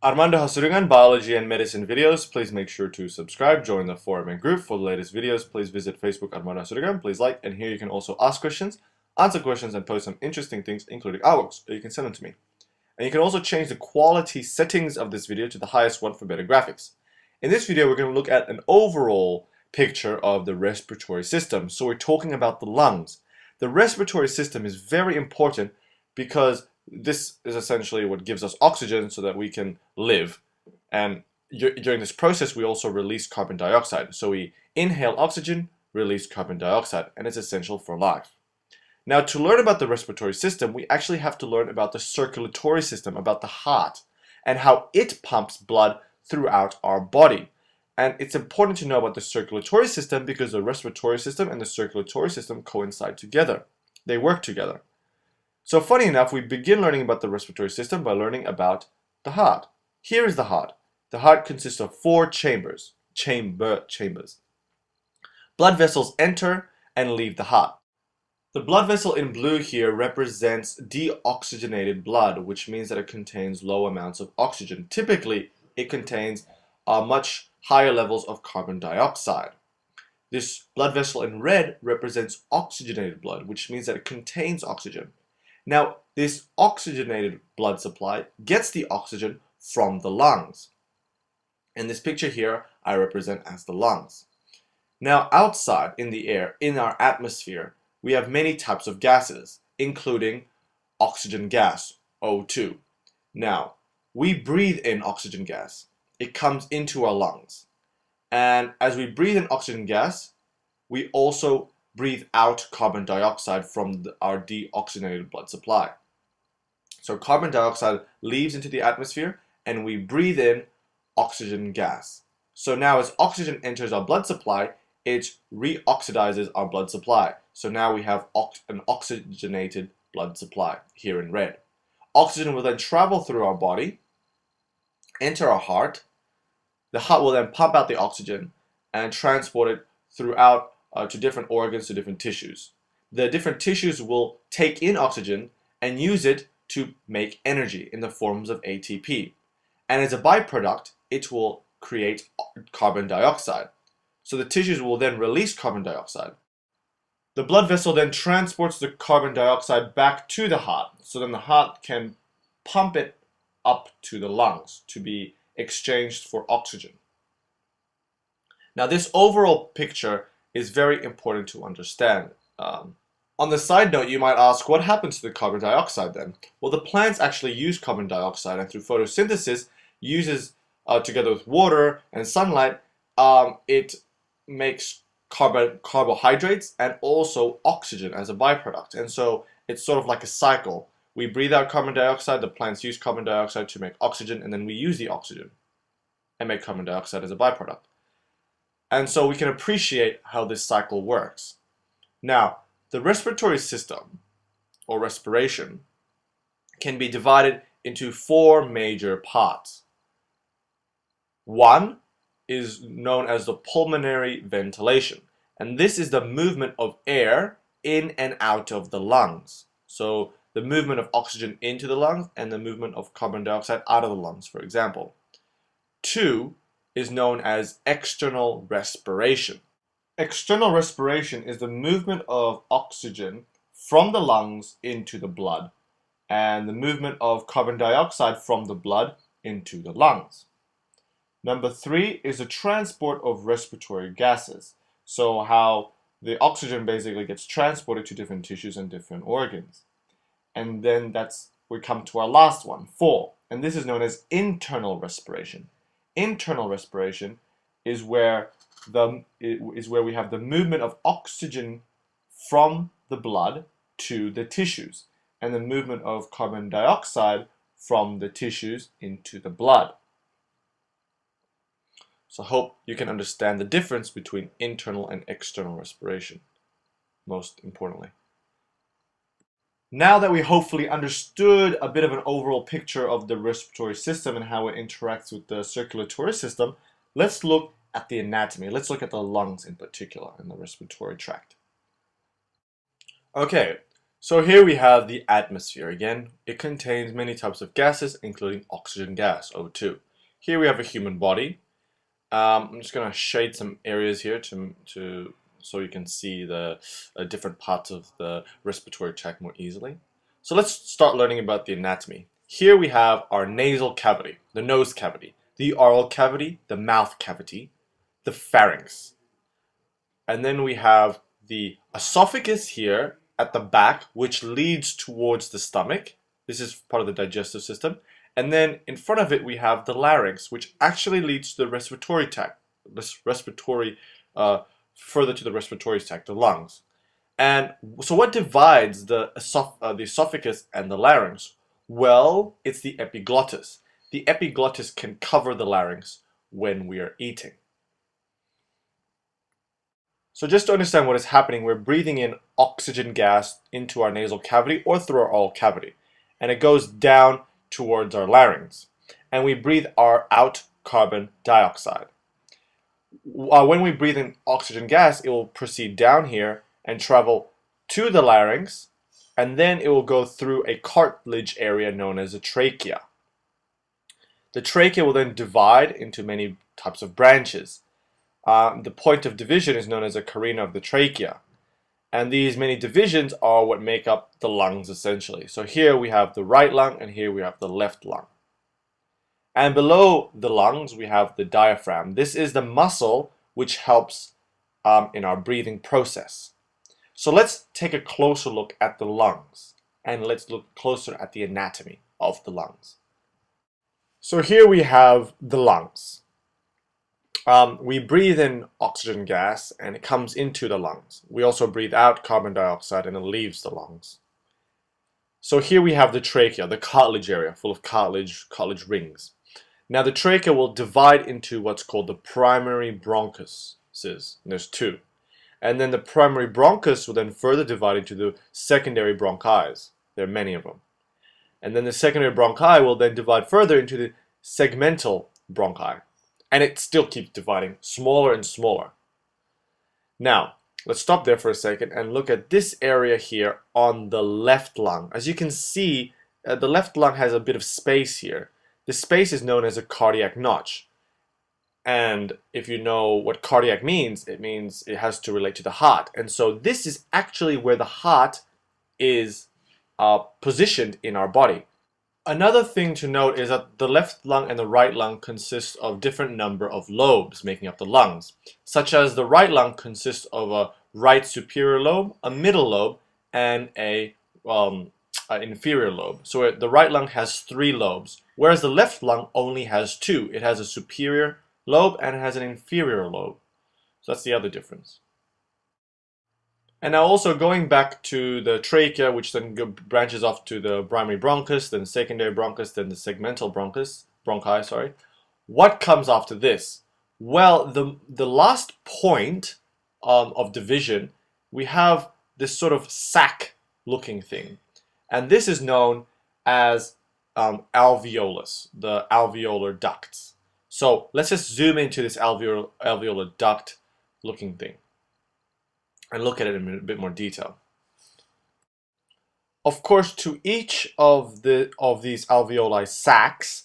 Armando Hasurungan, Biology and Medicine videos. Please make sure to subscribe, join the forum and group for the latest videos. Please visit Facebook Armando Hasurungan. Please like, and here you can also ask questions, answer questions, and post some interesting things, including artworks, or you can send them to me. And you can also change the quality settings of this video to the highest one for better graphics. In this video, we're going to look at an overall picture of the respiratory system. So we're talking about the lungs. The respiratory system is very important because this is essentially what gives us oxygen so that we can live. And during this process, we also release carbon dioxide. So we inhale oxygen, release carbon dioxide, and it's essential for life. Now, to learn about the respiratory system, we actually have to learn about the circulatory system, about the heart, and how it pumps blood throughout our body. And it's important to know about the circulatory system because the respiratory system and the circulatory system coincide together. They work together. So funny enough, we begin learning about the respiratory system by learning about the heart. Here is the heart. The heart consists of 4 chambers. Blood vessels enter and leave the heart. The blood vessel in blue here represents deoxygenated blood, which means that it contains low amounts of oxygen. Typically, it contains much higher levels of carbon dioxide. This blood vessel in red represents oxygenated blood, which means that it contains oxygen. Now, this oxygenated blood supply gets the oxygen from the lungs. In this picture here, I represent as the lungs. Now, outside in the air, in our atmosphere, we have many types of gases, including oxygen gas, O2. Now, we breathe in oxygen gas. It comes into our lungs. And as we breathe in oxygen gas, we also breathe out carbon dioxide from our deoxygenated blood supply. So carbon dioxide leaves into the atmosphere and we breathe in oxygen gas. So now as oxygen enters our blood supply, it reoxidizes our blood supply. So now we have an oxygenated blood supply here in red. Oxygen will then travel through our body, enter our heart. The heart will then pump out the oxygen and transport it throughout to different organs, to different tissues. The different tissues will take in oxygen and use it to make energy in the forms of ATP. And as a byproduct, it will create carbon dioxide. So the tissues will then release carbon dioxide. The blood vessel then transports the carbon dioxide back to the heart. So then the heart can pump it up to the lungs to be exchanged for oxygen. Now this overall picture is very important to understand. On the side note, you might ask, what happens to the carbon dioxide then? Well, the plants actually use carbon dioxide, and through photosynthesis, uses together with water and sunlight, it makes carbohydrates and also oxygen as a byproduct. And so it's sort of like a cycle. We breathe out carbon dioxide, the plants use carbon dioxide to make oxygen, and then we use the oxygen and make carbon dioxide as a byproduct. And so we can appreciate how this cycle works. Now, the respiratory system, or respiration, can be divided into 4 major parts. One is known as the pulmonary ventilation, and this is the movement of air in and out of the lungs. So the movement of oxygen into the lungs and the movement of carbon dioxide out of the lungs, for example. 2 is known as external respiration. External respiration is the movement of oxygen from the lungs into the blood and the movement of carbon dioxide from the blood into the lungs. Number 3 is the transport of respiratory gases. So how the oxygen basically gets transported to different tissues and different organs. And then we come to our last one, 4, and this is known as internal respiration. Internal respiration is where we have the movement of oxygen from the blood to the tissues and the movement of carbon dioxide from the tissues into the blood. So I hope you can understand the difference between internal and external respiration, most importantly. Now that we hopefully understood a bit of an overall picture of the respiratory system and how it interacts with the circulatory system, let's look at the anatomy. Let's look at the lungs in particular and the respiratory tract. Okay, So here we have the atmosphere again. It contains many types of gases, including oxygen gas, O2. Here we have a human body. I'm just going to shade some areas here so you can see the different parts of the respiratory tract more easily. So let's start learning about the anatomy. Here we have our nasal cavity, the nose cavity, the oral cavity, the mouth cavity, the pharynx. And then we have the esophagus here at the back, which leads towards the stomach. This is part of the digestive system. And then in front of it, we have the larynx, which actually leads to the respiratory tract, further to the respiratory tract, the lungs. And so what divides the esophagus and the larynx? Well, it's the epiglottis. The epiglottis can cover the larynx when we are eating. So just to understand what is happening, we're breathing in oxygen gas into our nasal cavity or through our oral cavity. And it goes down towards our larynx. And we breathe out carbon dioxide. When we breathe in oxygen gas, it will proceed down here and travel to the larynx, and then it will go through a cartilage area known as a trachea. The trachea will then divide into many types of branches. The point of division is known as a carina of the trachea. And these many divisions are what make up the lungs essentially. So here we have the right lung and here we have the left lung. And below the lungs we have the diaphragm. This is the muscle which helps in our breathing process. So let's take a closer look at the lungs and let's look closer at the anatomy of the lungs. So here we have the lungs. We breathe in oxygen gas and it comes into the lungs. We also breathe out carbon dioxide and it leaves the lungs. So here we have the trachea, the cartilage area full of cartilage rings. Now the trachea will divide into what's called the primary bronchuses. There's two. And then the primary bronchus will then further divide into the secondary bronchi. There are many of them. And then the secondary bronchi will then divide further into the segmental bronchi. And it still keeps dividing, smaller and smaller. Now, let's stop there for a second and look at this area here on the left lung. As you can see, the left lung has a bit of space here. The space is known as a cardiac notch. And if you know what cardiac means, it means it has to relate to the heart. And so this is actually where the heart is positioned in our body. Another thing to note is that the left lung and the right lung consist of different number of lobes making up the lungs, such as the right lung consists of a right superior lobe, a middle lobe, and an inferior lobe. So the right lung has 3 lobes, whereas the left lung only has 2. It has a superior lobe and it has an inferior lobe. So that's the other difference. And now also going back to the trachea, which then branches off to the primary bronchus, then secondary bronchus, then the segmental bronchi. What comes after this? Well, the last point of division, we have this sort of sac-looking thing. And this is known as alveolus, the alveolar ducts. So let's just zoom into this alveolar duct looking thing and look at it in a bit more detail. Of course, to each of these alveoli sacs,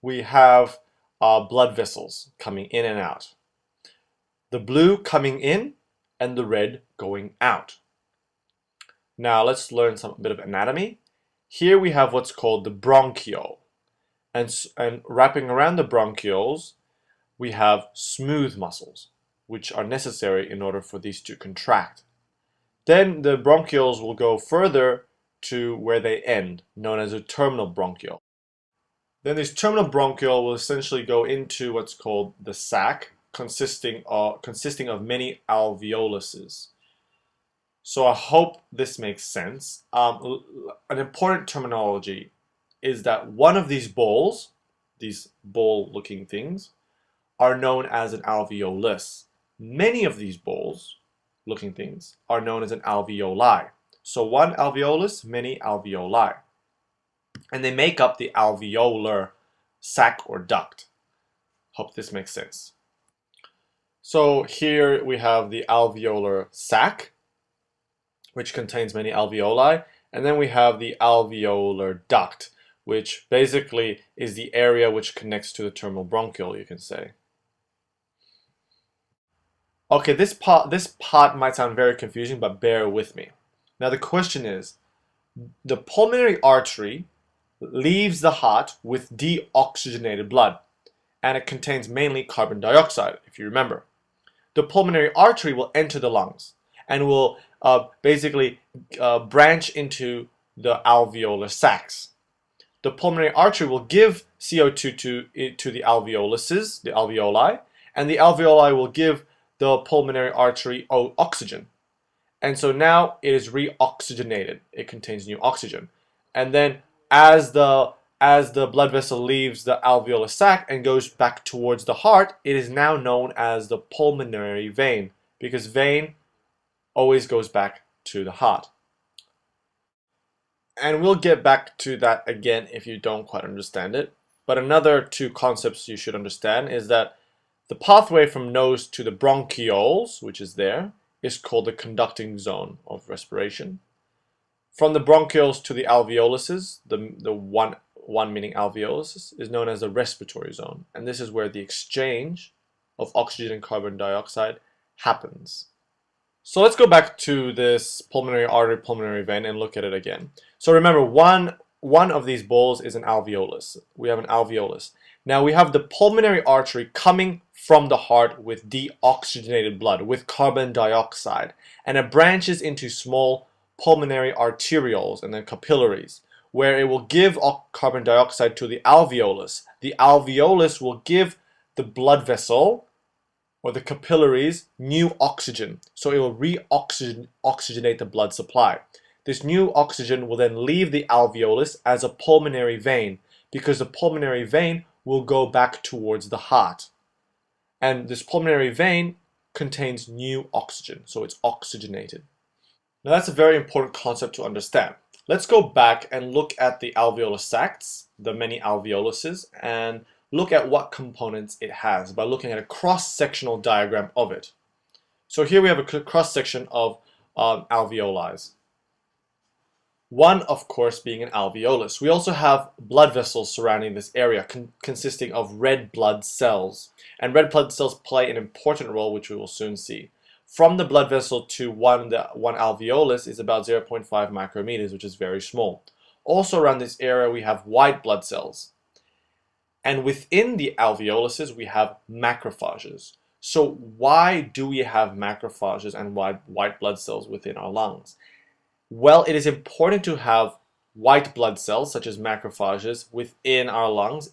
we have blood vessels coming in and out. The blue coming in and the red going out. Now let's learn a bit of anatomy. Here we have what's called the bronchiole. And wrapping around the bronchioles, we have smooth muscles, which are necessary in order for these to contract. Then the bronchioles will go further to where they end, known as a terminal bronchiole. Then this terminal bronchiole will essentially go into what's called the sac, consisting of many alveoluses. So I hope this makes sense. An important terminology is that one of these balls, these ball-looking things, are known as an alveolus. Many of these balls-looking things are known as an alveoli. So one alveolus, many alveoli. And they make up the alveolar sac or duct. Hope this makes sense. So here we have the alveolar sac, which contains many alveoli, And then we have the alveolar duct, which basically is the area which connects to the terminal bronchiole, you can say. Okay, this part might sound very confusing, but bear with me. Now the question is, the pulmonary artery leaves the heart with deoxygenated blood, and it contains mainly carbon dioxide, if you remember. The pulmonary artery will enter the lungs and will basically branch into the alveolar sacs. The pulmonary artery will give CO2 to the alveoluses, the alveoli, and the alveoli will give the pulmonary artery oxygen. And so now it is reoxygenated. It contains new oxygen. And then as the blood vessel leaves the alveolar sac and goes back towards the heart, it is now known as the pulmonary vein, because vein always goes back to the heart. And we'll get back to that again if you don't quite understand it. But another two concepts you should understand is that the pathway from nose to the bronchioles, which is there, is called the conducting zone of respiration. From the bronchioles to the alveoluses, the one meaning alveolus, is known as the respiratory zone. And this is where the exchange of oxygen and carbon dioxide happens. So let's go back to this pulmonary artery, pulmonary vein, and look at it again. So remember, one of these balls is an alveolus. We have an alveolus. Now we have the pulmonary artery coming from the heart with deoxygenated blood, with carbon dioxide, and it branches into small pulmonary arterioles and then capillaries, where it will give carbon dioxide to the alveolus. The alveolus will give the blood vessel or the capillaries new oxygen, so it will re-oxygenate the blood supply. This new oxygen will then leave the alveolus as a pulmonary vein, because the pulmonary vein will go back towards the heart. And this pulmonary vein contains new oxygen, so it's oxygenated. Now that's a very important concept to understand. Let's go back and look at the alveolar sacs, the many alveoluses, and look at what components it has by looking at a cross-sectional diagram of it. So here we have a cross-section of alveoli. One, of course, being an alveolus. We also have blood vessels surrounding this area, consisting of red blood cells. And red blood cells play an important role, which we will soon see. From the blood vessel to one alveolus is about 0.5 micrometers, which is very small. Also around this area, we have white blood cells. And within the alveoluses, we have macrophages. So why do we have macrophages and white blood cells within our lungs? Well, it is important to have white blood cells, such as macrophages, within our lungs.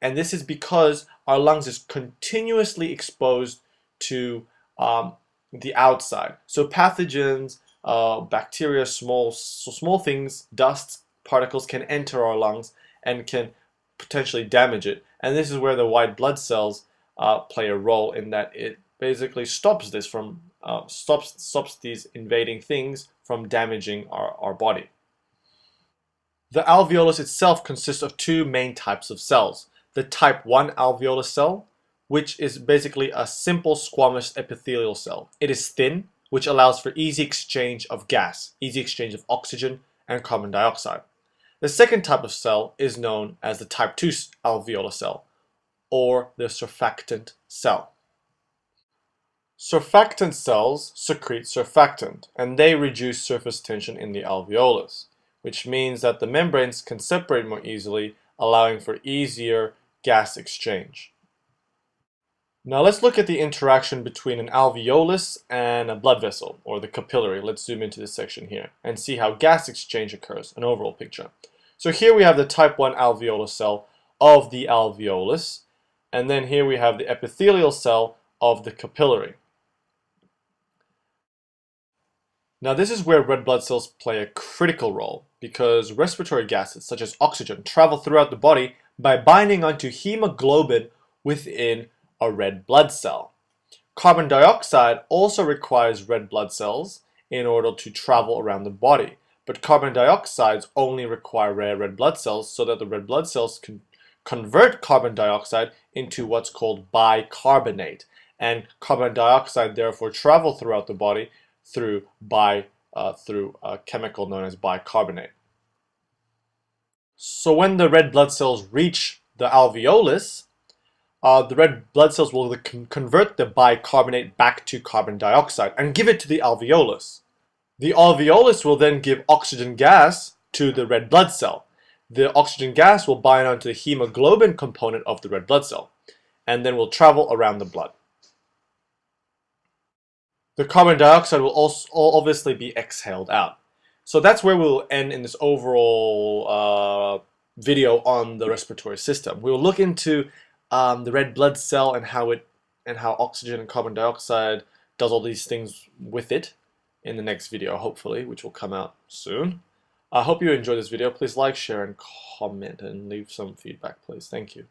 And this is because our lungs is continuously exposed to the outside. So pathogens, bacteria, small things, dust particles can enter our lungs and can potentially damage it. And this is where the white blood cells play a role, in that it basically stops this from stops these invading things from damaging our body. The alveolus itself consists of two main types of cells. The type 1 alveolus cell, which is basically a simple squamous epithelial cell. It is thin, which allows for easy exchange of gas, easy exchange of oxygen and carbon dioxide. The second type of cell is known as the type 2 alveolar cell, or the surfactant cell. Surfactant cells secrete surfactant, and they reduce surface tension in the alveolus, which means that the membranes can separate more easily, allowing for easier gas exchange. Now let's look at the interaction between an alveolus and a blood vessel, or the capillary. Let's zoom into this section here and see how gas exchange occurs, an overall picture. So here we have the type 1 alveolar cell of the alveolus, and then here we have the epithelial cell of the capillary. Now this is where red blood cells play a critical role, because respiratory gases such as oxygen travel throughout the body by binding onto hemoglobin within a red blood cell. Carbon dioxide also requires red blood cells in order to travel around the body, but carbon dioxides only require red blood cells so that the red blood cells can convert carbon dioxide into what's called bicarbonate, and carbon dioxide therefore travel throughout the body through through a chemical known as bicarbonate. So when the red blood cells reach the alveolus, the red blood cells will convert the bicarbonate back to carbon dioxide and give it to the alveolus. The alveolus will then give oxygen gas to the red blood cell. The oxygen gas will bind onto the hemoglobin component of the red blood cell and then will travel around the blood. The carbon dioxide will also obviously be exhaled out. So that's where we'll end in this overall video on the respiratory system. We'll look into the red blood cell and how oxygen and carbon dioxide does all these things with it in the next video, hopefully, which will come out soon. I hope you enjoyed this video. Please like, share, and comment, and leave some feedback, please. Thank you.